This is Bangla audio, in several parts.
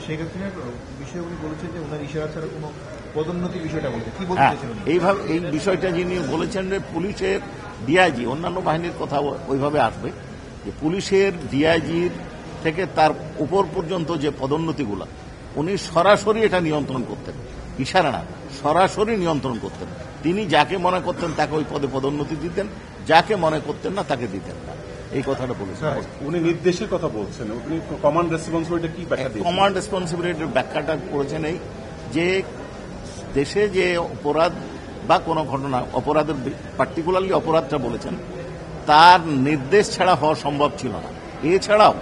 শেখ হাসিনার বিষয়ে উনি বলেছেন যে ওনার ইশারা ছাড়া কোনো পদোন্নতির বিষয়টা বলতে কি বলতে চাইছেন উনি? এইভাবে এই বিষয়টা যিনি বলেছেন যে পুলিশের ডিআইজি অন্যান্য বাহিনীর কথা ওইভাবে আসবে যে পুলিশের ডিআইজির থেকে তার উপর পর্যন্ত যে পদোন্নতিগুলো উনি সরাসরি এটা নিয়ন্ত্রণ করতেন, ইশারা না, সরাসরি নিয়ন্ত্রণ করতেন। তিনি যাকে মনে করতেন তাকে ওই পদে পদোন্নতি দিতেন, যাকে মনে করতেন না তাকে দিতেন না। এই কথাটা বলেছেন। উনি নির্দেশের কথা বলছেন, উনি কমান্ড রেসপন্সিবিলিটি কি ব্যাখ্যা দিয়েছেন? কমান্ড রেসপন্সিবিলিটির ব্যাখ্যাটা করেছেন এই যে দেশে যে অপরাধ বা কোনো ঘটনা অপরাধের পার্টিকুলারলি অপরাধটা বলেছেন তার নির্দেশ ছাড়া হওয়া সম্ভব ছিল না। এছাড়াও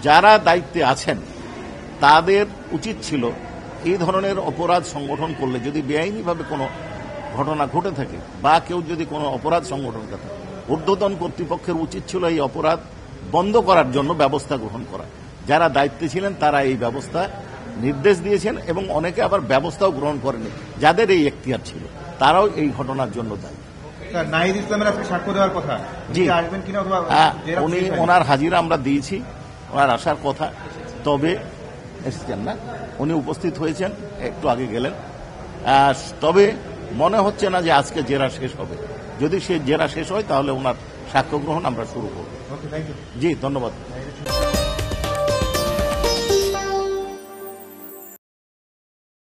যারা দায়িত্বে আছেন তাদের উচিত ছিল এই ধরনের অপরাধ সংগঠন করলে যদি বেআইনিভাবে কোনো ঘটনা ঘটে থাকে বা কেউ যদি কোনো অপরাধ সংগঠন করে ঊর্ধ্বতন কর্তৃপক্ষের উচিত ছিল এই অপরাধ বন্ধ করার জন্য ব্যবস্থা গ্রহণ করা। যারা দায়িত্বে ছিলেন তারা এই ব্যবস্থা নির্দেশ দিয়েছেন এবং অনেকে আবার ব্যবস্থাও গ্রহণ করেনি, যাদের এই এখতিয়ার ছিল তারাও এই ঘটনার জন্য দায়ী। নাহিদ ইসলামের আজকে সাক্ষ্য দেওয়ার কথা, জি আসবেন কিনা? উনি ওনার হাজিরা আমরা দিয়েছি, ওনার আসার কথা, তবে এসেছেন না। উনি উপস্থিত হয়েছেন, একটু আগে গেলেন। তবে মনে হচ্ছে না যে আজকে জেরা শেষ হবে। যদি সে জেরা শেষ হয় তাহলে ওনার সাক্ষ্য গ্রহণ আমরা শুরু করব। ওকে, থ্যাংক ইউ। জি, ধন্যবাদ।